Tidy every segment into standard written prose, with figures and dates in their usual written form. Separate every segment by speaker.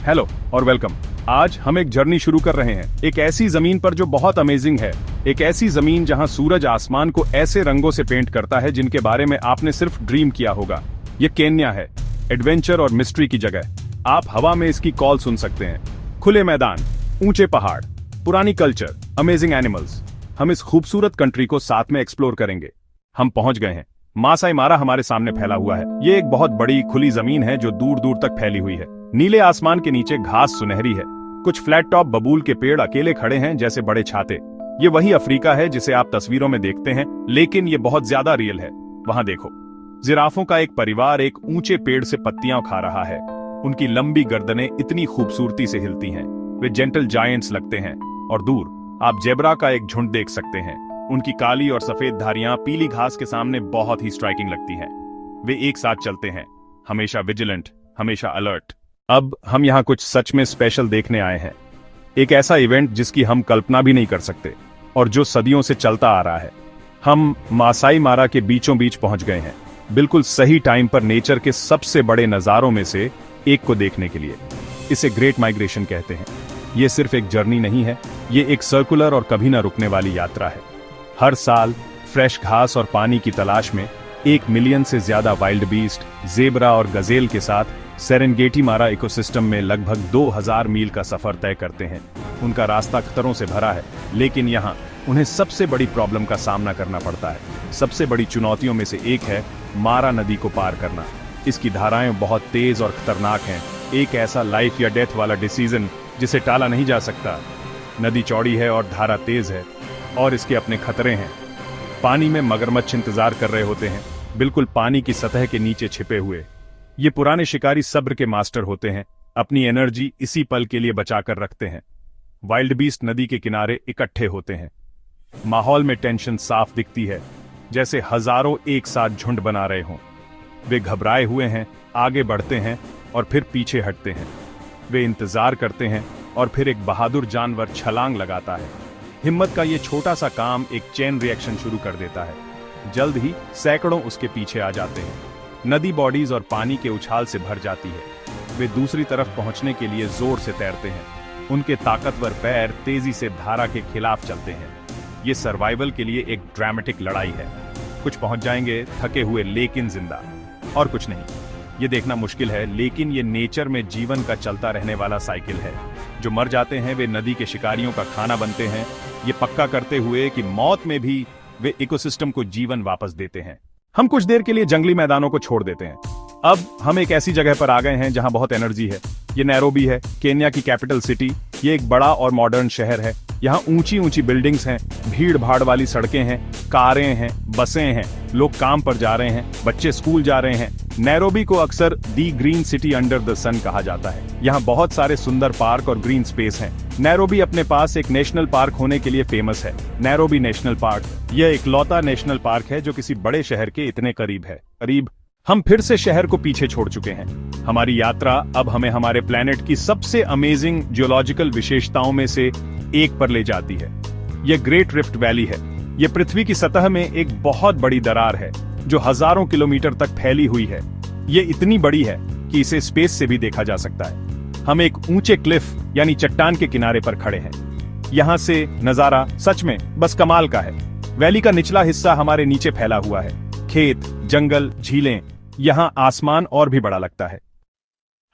Speaker 1: Hello और welcome. आज हम एक जर्नी शुरू कर रहे हैं एक ऐसी जमीन पर जो बहुत अमेजिंग है। एक ऐसी जमीन जहां सूरज आसमान को ऐसे रंगों से पेंट करता है जिनके बारे में आपने सिर्फ ड्रीम किया होगा। ये केन्या है, एडवेंचर और मिस्ट्री की जगह। आप हवा में इसकी कॉल सुन सकते हैं। खुले मैदान, ऊंचे पहाड़, पुरानी कल्चर, अमेजिंग एनिमल्स। हम इस खूबसूरत कंट्री को साथ में एक्सप्लोर करेंगे। हम पहुंच गए हैं। मासाई मारा हमारे सामने फैला हुआ है। ये एक बहुत बड़ी खुली जमीन है जो दूर दूर तक फैली हुई है। नीले आसमान के नीचे घास सुनहरी है। कुछ फ्लैट टॉप बबूल के पेड़ अकेले खड़े हैं जैसे बड़े छाते। ये वही अफ्रीका है जिसे आप तस्वीरों में देखते हैं, लेकिन ये बहुत ज्यादा रियल है। वहां देखो, जिराफों का एक परिवार एक ऊंचे पेड़ से पत्तियां खा रहा है। उनकी लंबी गर्दनें इतनी खूबसूरती से हिलती हैं। वे जेंटल जायंट्स लगते हैं। और दूर आप जेब्रा का एक झुंड देख सकते हैं। उनकी काली और सफेद धारियां पीली घास के सामने बहुत ही स्ट्राइकिंग लगती हैं। वे एक साथ चलते हैं, हमेशा विजिलेंट, हमेशा अलर्ट। अब हम यहाँ कुछ सच में स्पेशल देखने आए हैं। एक ऐसा इवेंट जिसकी हम कल्पना भी नहीं कर सकते और जो सदियों से चलता आ रहा है। हम मासाई मारा के बीचों बीच पहुंच गए हैं, बिल्कुल सही टाइम पर नेचर के सबसे बड़े नजारों में से एक को देखने के लिए। इसे ग्रेट माइग्रेशन कहते हैं। ये सिर्फ एक जर्नी नहीं है, ये एक सर्कुलर और कभी ना रुकने वाली यात्रा है। हर साल फ्रेश घास और पानी की तलाश में 1 मिलियन से ज्यादा वाइल्ड बीस्ट, जेब्रा और गजेल के साथ सेरेंगेटी मारा इकोसिस्टम में लगभग 2000 मील का सफर तय करते हैं। उनका रास्ता खतरों से भरा है, लेकिन यहाँ उन्हें सबसे बड़ी प्रॉब्लम का सामना करना पड़ता है। सबसे बड़ी चुनौतियों में से एक है मारा नदी को पार करना। इसकी धाराएं बहुत तेज और खतरनाक हैं। एक ऐसा लाइफ या डेथ वाला डिसीजन जिसे टाला नहीं जा सकता। नदी चौड़ी है और धारा तेज है, और इसके अपने खतरे हैं। पानी में मगरमच्छ इंतजार कर रहे होते हैं, बिल्कुल पानी की सतह के नीचे छिपे हुए। ये पुराने शिकारी सब्र के मास्टर होते हैं, अपनी एनर्जी इसी पल के लिए बचाकर रखते हैं। वाइल्ड बीस्ट नदी के किनारे इकट्ठे होते हैं। माहौल में टेंशन साफ दिखती है, जैसे हजारों एक साथ झुंड बना रहे हों। वे घबराए हुए हैं, आगे बढ़ते हैं और फिर पीछे हटते हैं। वे इंतजार करते हैं और फिर एक बहादुर जानवर छलांग लगाता है। हिम्मत का ये छोटा सा काम एक चेन रिएक्शन शुरू कर देता है। जल्द ही सैकड़ों उसके पीछे आ जाते हैं। नदी बॉडीज और पानी के उछाल से भर जाती है। वे दूसरी तरफ पहुंचने के लिए जोर से तैरते हैं। उनके ताकतवर पैर तेजी से धारा के खिलाफ चलते हैं। ये सर्वाइवल के लिए एक ड्रामेटिक लड़ाई है। कुछ पहुंच जाएंगे थके हुए लेकिन जिंदा, और कुछ नहीं। ये देखना मुश्किल है, लेकिन ये नेचर में जीवन का चलता रहने वाला साइकिल है। जो मर जाते हैं वे नदी के शिकारियों का खाना बनते हैं, ये पक्का करते हुए कि मौत में भी वे इकोसिस्टम को जीवन वापस देते हैं। हम कुछ देर के लिए जंगली मैदानों को छोड़ देते हैं। अब हम एक ऐसी जगह पर आ गए हैं जहां बहुत एनर्जी है। ये नैरोबी है, केन्या की कैपिटल सिटी। ये एक बड़ा और मॉडर्न शहर है। यहाँ ऊंची ऊंची बिल्डिंग्स हैं, भीड़ भाड़ वाली सड़कें हैं, कारें हैं, बसें हैं। लोग काम पर जा रहे हैं, बच्चे स्कूल जा रहे हैं। नैरोबी को अक्सर दी ग्रीन सिटी अंडर द सन कहा जाता है। यहाँ बहुत सारे सुंदर पार्क और ग्रीन स्पेस हैं। नैरोबी अपने पास एक नेशनल पार्क होने के लिए फेमस है, नैरोबी नेशनल पार्क। यह इकलौता नेशनल पार्क है जो किसी बड़े शहर के इतने करीब है। हम फिर से शहर को पीछे छोड़ चुके हैं। हमारी यात्रा अब हमें हमारे प्लेनेट की सबसे अमेजिंग जियोलॉजिकल विशेषताओं में से एक पर ले जाती है। यह ग्रेट रिफ्ट वैली है। यह पृथ्वी की सतह में एक बहुत बड़ी दरार है जो हजारों किलोमीटर तक फैली हुई है। यह इतनी बड़ी है कि इसे स्पेस से भी देखा जा सकता है। हम एक ऊंचे क्लिफ यानी चट्टान के किनारे पर खड़े हैं। यहां से नजारा सच में बस कमाल का है। वैली का निचला हिस्सा हमारे नीचे फैला हुआ है। खेत, जंगल, झीलें, यहाँ आसमान और भी बड़ा लगता है।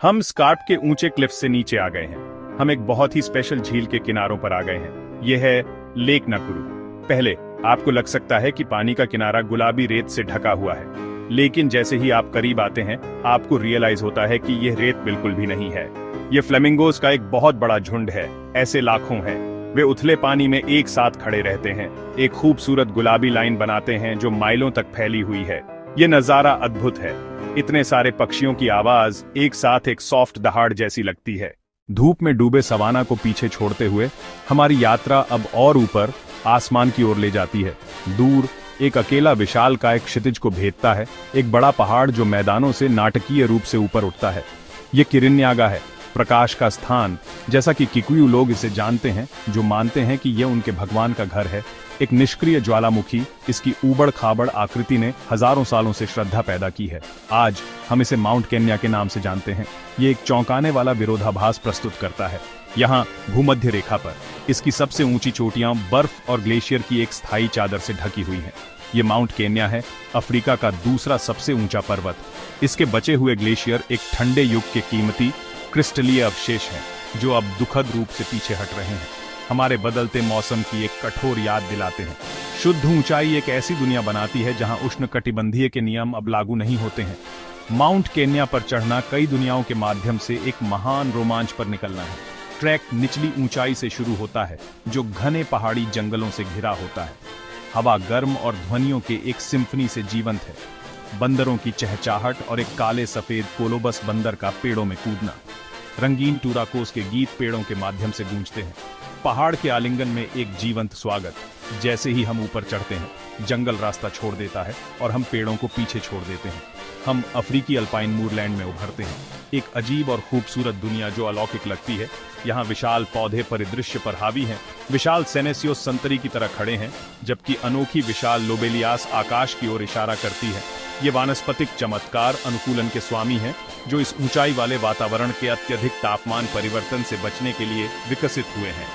Speaker 1: हम स्कार्प के ऊंचे क्लिफ से नीचे आ गए हैं। हम एक बहुत ही स्पेशल झील के किनारों पर आ गए हैं। यह है लेक नाकुरू। पहले आपको लग सकता है कि पानी का किनारा गुलाबी रेत से ढका हुआ है, लेकिन जैसे ही आप करीब आते हैं आपको रियलाइज होता है कि यह रेत बिल्कुल भी नहीं है। यह फ्लेमिंगोज का एक बहुत बड़ा झुंड है। ऐसे लाखों हैं। वे उथले पानी में एक साथ खड़े रहते हैं, एक खूबसूरत गुलाबी लाइन बनाते हैं जो माइलों तक फैली हुई है। ये नजारा अद्भुत है। इतने सारे पक्षियों की आवाज एक साथ एक सॉफ्ट दहाड़ जैसी लगती है। धूप में डूबे सवाना को पीछे छोड़ते हुए हमारी यात्रा अब और ऊपर आसमान की ओर ले जाती है। दूर एक अकेला विशालकाय क्षितिज को भेदता है, एक बड़ा पहाड़ जो मैदानों से नाटकीय रूप से ऊपर उठता है। ये किरिन्यागा है, प्रकाश का स्थान, जैसा कि किकुयू लोग इसे जानते हैं, जो मानते हैं कि यह उनके भगवान का घर है। एक निष्क्रिय ज्वालामुखी, इसकी ऊबड़ खाबड़ आकृति ने हजारों सालों से श्रद्धा पैदा की है। आज हम इसे माउंट केन्या के नाम से जानते हैं। ये एक चौंकाने वाला विरोधाभास प्रस्तुत करता है। यहाँ भूमध्य रेखा पर इसकी सबसे ऊंची चोटियां बर्फ और ग्लेशियर की एक स्थायी चादर से ढकी हुई हैं। ये माउंट केन्या है, अफ्रीका का दूसरा सबसे ऊंचा पर्वत। इसके बचे हुए ग्लेशियर एक ठंडे युग के कीमती क्रिस्टलीय अवशेष हैं, जो अब दुखद रूप से पीछे हट रहे हैं। हमारे बदलते मौसम की एक कठोर याद दिलाते हैं। शुद्ध ऊंचाई एक ऐसी दुनिया बनाती है जहां उष्णकटिबंधीय के नियम अब लागू नहीं होते हैं। माउंट केन्या पर चढ़ना कई दुनियाओं के माध्यम से एक महान रोमांच पर निकलना है। ट्रैक निचली ऊंचाई से शुरू होता है, जो घने पहाड़ी जंगलों से घिरा होता है। हवा गर्म और ध्वनियों के एक सिम्फनी से जीवंत है। बंदरों की चहचहाहट और एक काले सफेद कोलोबस बंदर का पेड़ों में कूदना। रंगीन टूराकोस के गीत पेड़ों के माध्यम से गूंजते हैं। पहाड़ के आलिंगन में एक जीवंत स्वागत। जैसे ही हम ऊपर चढ़ते हैं, जंगल रास्ता छोड़ देता है और हम पेड़ों को पीछे छोड़ देते हैं। हम अफ्रीकी अल्पाइन मूरलैंड में उभरते हैं, एक अजीब और खूबसूरत दुनिया जो अलौकिक लगती है। यहाँ विशाल पौधे परिदृश्य पर हावी हैं। विशाल सेनेसियोस संतरी की तरह खड़े हैं, जबकि अनोखी विशाल लोबेलियास आकाश की ओर इशारा करती है। ये वानस्पतिक चमत्कार अनुकूलन के स्वामी हैं, जो इस ऊंचाई वाले वातावरण के अत्यधिक तापमान परिवर्तन से बचने के लिए विकसित हुए हैं।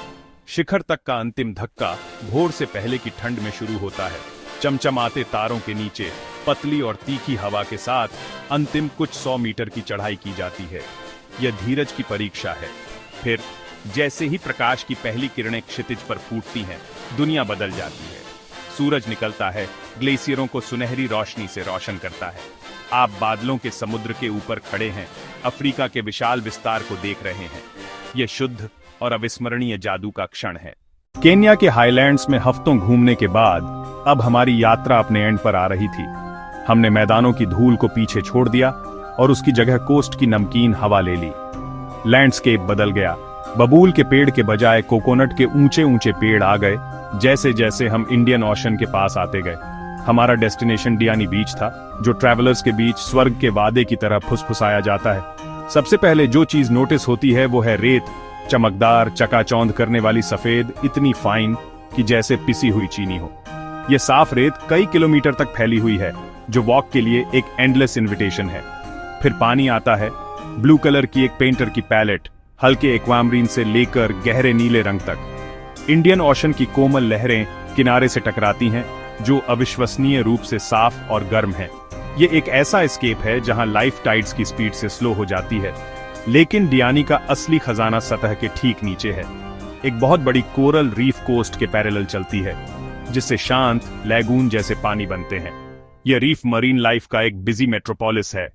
Speaker 1: शिखर तक का अंतिम धक्का भोर से पहले की ठंड में शुरू होता है। चमचमाते तारों के नीचे पतली और तीखी हवा के साथ अंतिम कुछ 100 मीटर की चढ़ाई की जाती है। यह धीरज की परीक्षा है। फिर जैसे ही प्रकाश की पहली किरणें क्षितिज पर फूटती हैं, दुनिया बदल जाती है। सूरज निकलता है, ग्लेशियरों को सुनहरी रोशनी से रोशन करता है। आप बादलों के समुद्र के ऊपर खड़े हैं, अफ्रीका के विशाल विस्तार को देख रहे हैं। यह शुद्ध और अविस्मरणीय जादू का क्षण है। केन्या के हाईलैंड्स में हफ्तों घूमने के बाद अब हमारी यात्रा अपने एंड पर आ रही थी। हमने मैदानों की धूल को पीछे छोड़ दिया और उसकी जगह कोस्ट की नमकीन हवा ले ली। लैंडस्केप बदल गया। बबूल के पेड़ के बजाय कोकोनट के ऊंचे ऊंचे पेड़ आ गए। जैसे जैसे हम इंडियन ओशन के पास आते गए, हमारा डेस्टिनेशन डियानी बीच था, जो ट्रैवलर्स के बीच स्वर्ग के वादे की तरह फुसफुसाया जाता है। सबसे पहले जो चीज नोटिस होती है वो है रेत, चमकदार, चकाचौंध करने वाली सफेद, इतनी फाइन कि जैसे पिसी हुई चीनी हो। यह साफ रेत कई किलोमीटर तक फैली हुई है, जो वॉक के लिए एक एंडलेस इनविटेशन है। फिर पानी आता है, ब्लू कलर की एक पेंटर की पैलेट, हल्के एक्वामरीन से लेकर गहरे नीले रंग तक। इंडियन ओशन की कोमल लहरें किनारे से टकराती हैं, जो अविश्वसनीय रूप से साफ और गर्म है। ये एक ऐसा एस्केप है जहां लाइफ टाइड्स की स्पीड से स्लो हो जाती है। लेकिन डियानी का असली खजाना सतह के ठीक नीचे है। एक बहुत बड़ी कोरल रीफ कोस्ट के पैरेलल चलती है, जिससे शांत लैगून जैसे पानी बनते हैं। यह रीफ मरीन लाइफ का एक बिजी मेट्रोपोलिस है।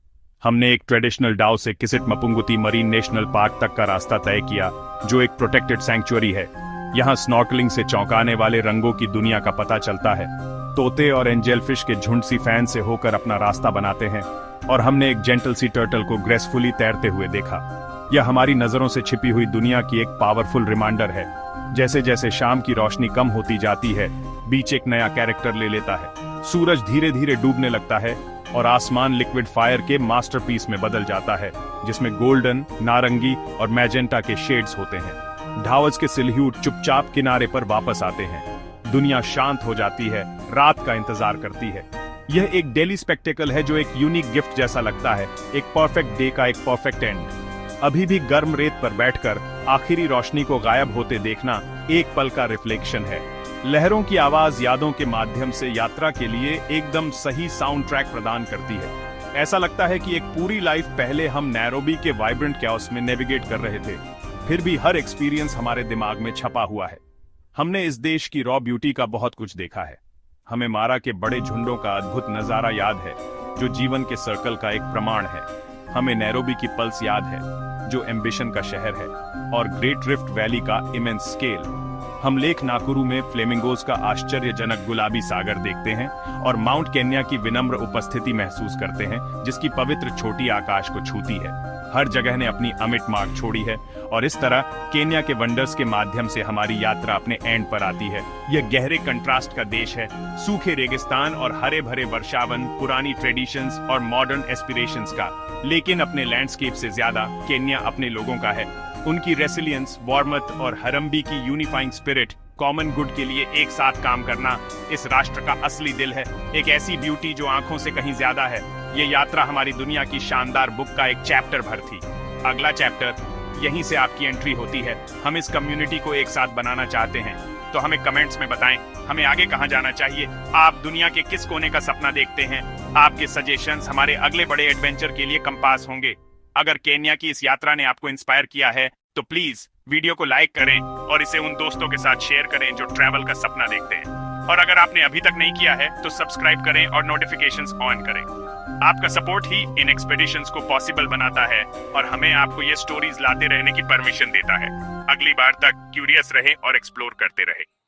Speaker 1: हमने एक ट्रेडिशनल डाउ से किसिट मपुंगुती मरीन नेशनल पार्क तक का रास्ता तय किया, जो एक प्रोटेक्टेड सैंक्चुअरी है। यहाँ स्नॉर्कलिंग से चौंकाने वाले रंगों की दुनिया का पता चलता है। तोते और एंजेलफिश के झुंड सी फैन से होकर अपना रास्ता बनाते हैं, और हमने एक जेंटल सी टर्टल को ग्रेसफुली तैरते हुए देखा। यह हमारी नजरों से छिपी हुई दुनिया की एक पावरफुल रिमाइंडर है। जैसे जैसे शाम की रोशनी कम होती जाती है, बीच एक नया कैरेक्टर ले लेता है। सूरज धीरे धीरे डूबने लगता है और आसमान लिक्विड फायर के मास्टरपीस में बदल जाता है, जिसमें गोल्डन, नारंगी और मैजेंटा के शेड्स होते हैं। ढावज के सिल्ह्यूट चुपचाप किनारे पर वापस आते हैं। दुनिया शांत हो जाती है, रात का इंतजार करती है। यह एक डेली स्पेक्टेकल है जो एक यूनिक गिफ्ट जैसा लगता है, एक परफेक्ट डे का एक परफेक्ट एंड। अभी भी गर्म रेत पर बैठकर आखिरी रोशनी को गायब होते देखना एक पल का रिफ्लेक्शन है। लहरों की आवाज यादों के माध्यम से यात्रा के लिए एकदम सही साउंड ट्रैक प्रदान करती है। ऐसा लगता है कि एक पूरी लाइफ पहले हम नैरोबी के वाइब्रेंट कैओस में नेविगेट कर रहे थे, फिर भी हर एक्सपीरियंस हमारे दिमाग में छपा हुआ है। हमने इस देश की रॉ ब्यूटी का बहुत कुछ देखा है। हमें मारा के बड़े झुंडों का अद्भुत नजारा याद है, जो जीवन के सर्कल का एक प्रमाण है। हमें नैरोबी की पल्स याद है, जो एम्बिशन का शहर है, और ग्रेट रिफ्ट वैली का इमेंस स्केल। हम लेक नाकुरू में फ्लेमिंगोज का आश्चर्यजनक गुलाबी सागर देखते हैं और माउंट केन्या की विनम्र उपस्थिति महसूस करते हैं, जिसकी पवित्र छोटी आकाश को छूती है। हर जगह ने अपनी अमिट मार्क छोड़ी है, और इस तरह केन्या के वंडर्स के माध्यम से हमारी यात्रा अपने एंड पर आती है। यह गहरे कंट्रास्ट का देश है, सूखे रेगिस्तान और हरे भरे वर्षावन, पुरानी ट्रेडिशंस और मॉडर्न एस्पिरेशंस का। लेकिन अपने लैंडस्केप से ज्यादा केन्या अपने लोगों का है। उनकी रेसिलियंस, वार्मथ और हरम्बी की यूनिफाइंग स्पिरिट कॉमन गुड के लिए एक साथ काम करना इस राष्ट्र का असली दिल है। एक ऐसी ब्यूटी जो आंखों से कहीं ज्यादा है। ये यात्रा हमारी दुनिया की शानदार बुक का एक चैप्टर भर थी। अगला चैप्टर, यहीं से आपकी एंट्री होती है। हम इस कम्युनिटी को एक साथ बनाना चाहते हैं, तो हमें कमेंट्स में बताएं हमें आगे कहां जाना चाहिए। आप दुनिया के किस कोने का सपना देखते हैं? आपके सजेशंस हमारे अगले बड़े एडवेंचर के लिए कंपास होंगे। अगर केन्या की इस यात्रा ने आपको इंस्पायर किया है तो प्लीज वीडियो को लाइक करें और इसे उन दोस्तों के साथ शेयर करें जो ट्रैवल का सपना देखते हैं। और अगर आपने अभी तक नहीं किया है तो सब्सक्राइब करें और नोटिफिकेशंस ऑन करें। आपका सपोर्ट ही इन एक्सपेडिशंस को पॉसिबल बनाता है और हमें आपको ये स्टोरीज लाते रहने की परमिशन देता है। अगली बार तक क्यूरियस रहे और एक्सप्लोर करते रहे।